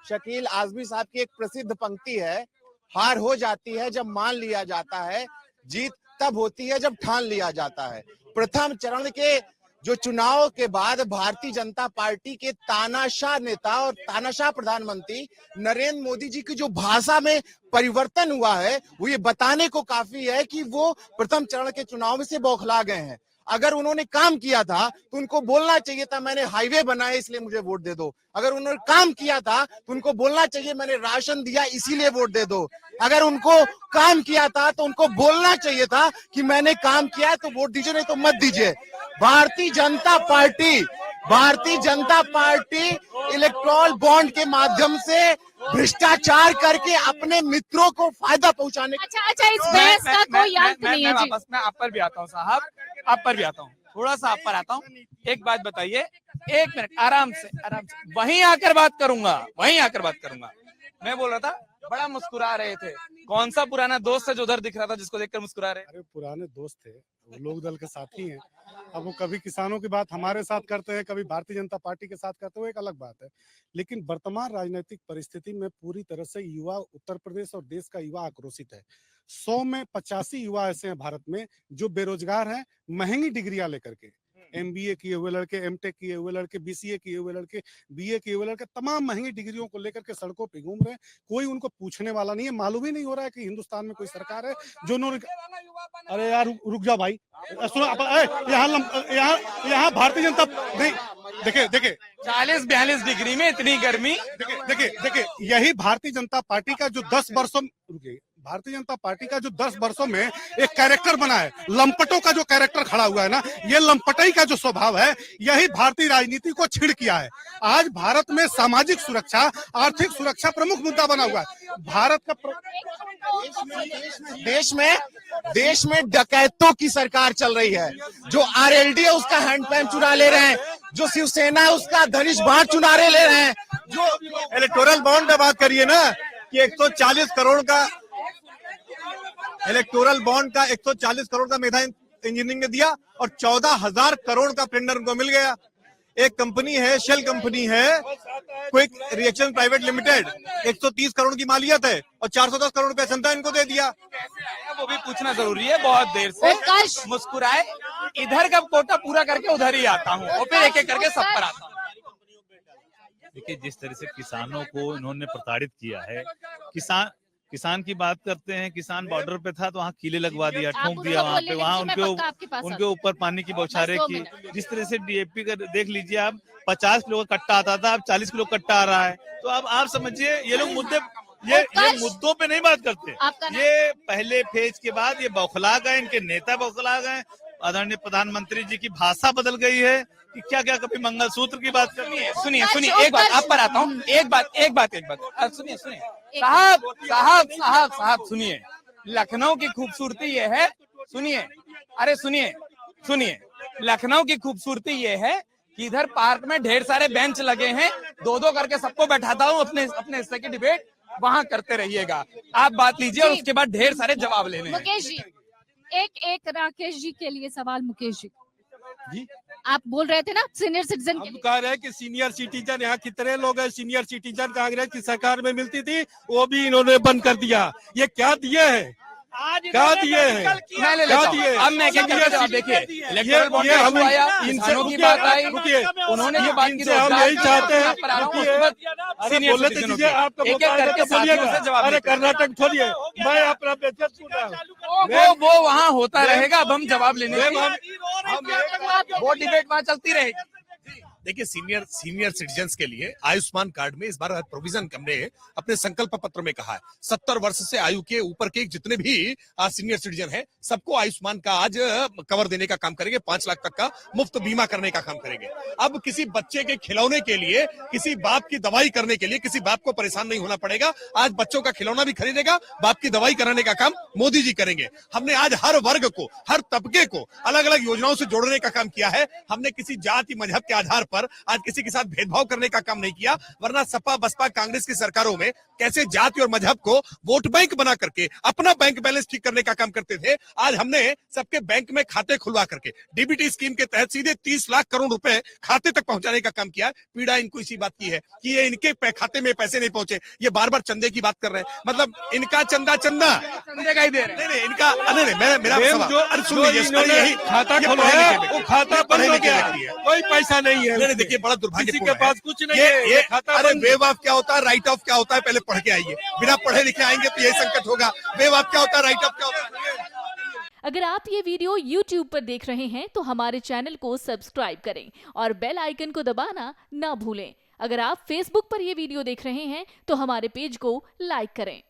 शकील आजमी साहब की एक प्रसिद्ध पंक्ति है, हार हो जाती है जब मान लिया जाता है, जीत तब होती है जब ठान लिया जाता है। प्रथम चरण के जो चुनाव के बाद भारतीय जनता पार्टी के तानाशाह नेता और तानाशाह प्रधानमंत्री नरेंद्र मोदी जी की जो भाषा में परिवर्तन हुआ है, वो ये बताने को काफी है कि वो प्रथम चरण के चुनाव से बौखला गए हैं। अगर उन्होंने काम किया था तो उनको बोलना चाहिए था मैंने हाईवे बनाए इसलिए मुझे वोट दे दो। अगर उन्होंने काम किया था तो उनको बोलना चाहिए मैंने राशन दिया इसीलिए वोट दे दो। अगर उनको काम किया था तो उनको बोलना चाहिए था कि मैंने काम किया है तो वोट दीजिए, नहीं तो मत दीजिए। Bharatiya Janata party electoral bond के माध्यम से भ्रष्टाचार करके अपने मित्रों को फायदा पहुंचाने। अच्छा, इस बहस का कोई अंत नहीं है जी। मैं आप पर भी आता हूँ साहब, आप पर भी आता हूँ, थोड़ा सा आप पर आता हूँ। एक बात बताइए, 1 मिनट आराम से वहीं आकर बात करूंगा। मैं बोल रहा था, बड़ा मुस्कुरा रहे थे, कौन सा पुराना दोस्त है जो उधर दिख रहा था जिसको देखकर मुस्कुरा रहे? अरे पुराने दोस्त थे, वो लोक दल के साथी हैं। अब वो कभी किसानों की बात हमारे साथ करते हैं, कभी भारतीय जनता पार्टी के साथ करते हैं, वो एक अलग बात है। लेकिन वर्तमान राजनीतिक परिस्थिति में पूरी तरह से युवा, उत्तर प्रदेश और देश का युवा आक्रोशित है। 100 में 85 युवा ऐसे हैं भारत में जो बेरोजगार हैं, महंगी डिग्रियां लेकर के, MBA किए हुए लड़के, MTech किए हुए लड़के, BCA किए हुए लड़के, BA किए हुए लड़के, तमाम महंगी डिग्रियों को लेकर के सड़कों पे घूम रहे हैं। कोई उनको पूछने वाला नहीं है। मालूम ही नहीं हो रहा है कि हिंदुस्तान में कोई सरकार है जो उन्होंने, अरे यार रुक जा भाई, सुनो यहाँ भारतीय जनता नहीं, देखे 40-42 डिग्री में इतनी गर्मी। देखिए यही भारतीय जनता पार्टी का जो 10 वर्षों भारतीय जनता पार्टी का जो 10 वर्षों में एक कैरेक्टर बना है, लंपटों का जो कैरेक्टर खड़ा हुआ है ना, ये लंपटाई का जो स्वभाव है, यही भारतीय राजनीति को छिड़ किया है। आज भारत में सामाजिक सुरक्षा, आर्थिक सुरक्षा प्रमुख मुद्दा बना हुआ है। भारत का देश में डकैतों की सरकार चल रही है। जो RLD है उसका हैंडपैम्प चुरा ले रहे हैं, जो शिवसेना है उसका धनुष बाण चुनारे ले रहे हैं। जो इलेक्टोरल बॉन्ड पे बात करिए ना कि 140 करोड़ का इलेक्टोरल बॉन्ड का 140 करोड़ का मेधा इंजीनियरिंग ने दिया और 14,000 करोड़ का टेंडर उनको मिल गया। एक कंपनी है, शेल कंपनी है, quick reaction private limited, 130 crore की मालियत है और 410 करोड़ रुपया संता इनको दे दिया। वो भी पूछना जरूरी है, बहुत देर से मुस्कुराए, इधर का कोटा पूरा करके उधर ही आता हूँ और फिर एक एक करके सब पर आता हूँ। देखिए जिस तरह से किसानों को इन्होंने प्रताड़ित किया है, किसान की बात करते हैं, किसान बॉर्डर पे था तो वहाँ किले लगवा दिया, ठोक दिया वहाँ पे, वहाँ उनके ऊपर पानी की बौछारें की। जिस तरह से DAP का देख लीजिए आप, 50 किलो का कट्टा आता था, अब 40 किलो कट्टा आ रहा है। तो अब आप समझिए ये लोग ये मुद्दों पे नहीं बात करते। ये पहले फेज के बाद ये बौखला गए, इनके नेता बौखला गए। आदरणीय प्रधानमंत्री जी की भाषा बदल गई है कि क्या कभी मंगलसूत्र की बात करनी है। सुनिए एक बात आप पर आता हूँ, एक बात सुनिए साहब सुनिए, लखनऊ की खूबसूरती ये है, सुनिए लखनऊ की खूबसूरती ये है कि इधर पार्क में ढेर सारे बेंच लगे हैं, 2-2 करके सबको बैठाता हूँ, अपने हिस्से की डिबेट वहाँ करते रहिएगा। आप बात लीजिए और उसके बाद ढेर सारे जवाब लेने हैं। मुकेश जी, एक राकेश जी के लिए सवाल। मुकेश जी, आप बोल रहे थे ना सीनियर सिटीजन के लिए। कह रहे हैं कि सीनियर सिटीजन, यहाँ कितने लोग हैं सीनियर सिटीजन, कांग्रेस की सरकार में मिलती थी, वो भी इन्होंने बंद कर दिया। ये क्या दिए हैं, क्या दिए हैं? अब मैं क्या कहता, देखिए इलेक्टोरल बॉन्ड में आया, इंसानों की बात आई, उन्होंने जो बात की हम यही चाहते हैं। अरे कर्नाटक छोड़िए, मैं अपना बेइज्जत सुन रहा हूँ। वो वहाँ होता रहेगा, अब हम जवाब लेने वो डिबेट वहाँ चलती रहेगी। देखिए सीनियर सिटीजन्स के लिए आयुष्मान कार्ड में इस बार प्रोविजन हमने अपने संकल्प पत्र में कहा है। 70 वर्ष से आयु के ऊपर के जितने भी सीनियर सिटीजन हैं सबको आयुष्मान का आज कवर देने का काम करेंगे। 5 लाख तक का मुफ्त बीमा करने का काम करेंगे। अब किसी बच्चे के खिलौने के लिए, किसी बाप की दवाई करने के लिए किसी बाप को परेशान नहीं होना पड़ेगा। आज बच्चों का खिलौना भी खरीदेगा, बाप की दवाई कराने का काम मोदी जी करेंगे। हमने आज हर वर्ग को, हर तबके को अलग अलग योजनाओं से जोड़ने का काम किया है। हमने किसी जाति मजहब के आधार पर आज किसी के साथ भेदभाव करने का काम नहीं किया, वरना सपा बसपा कांग्रेस की सरकारों में कैसे जाति और मजहब को वोट बैंक बना करके अपना बैंक बैलेंस ठीक करने का काम करते थे। आज हमने सबके बैंक में खाते खुलवा करके डीबीटी स्कीम के तहत सीधे 30 लाख करोड़ रुपए खाते तक पहुंचाने का काम किया। पीड़ा इनको इसी बात की है कि ये इनके खाते में पैसे नहीं पहुंचे, ये बार बार चंदे की बात कर रहे हैं। मतलब इनका चंदा चंदे का ही दे रहे हैं। नहीं इनका नहीं मेरा जो खाता खुलवाया वो खाता बंद हो गया, कोई पैसा नहीं है। नहीं देखिए बड़ा दुर्भाग्य किसी के पास कुछ नहीं है, ये खाता अरे बंद। वेव ऑफ क्या होता है, राइट ऑफ क्या होता है, पहले पढ़ के आइए। बिना पढ़े लिखे आएंगे तो यही संकट होगा। वेव ऑफ क्या होता है, राइट ऑफ क्या होता है। अगर आप ये वीडियो YouTube पर देख रहे हैं तो हमारे चैनल को सब्सक्राइब करें और बेल आइकन को दबाना ना भूलें। अगर आप Facebook पर ये वीडियो देख रहे हैं तो हमारे पेज को लाइक करें।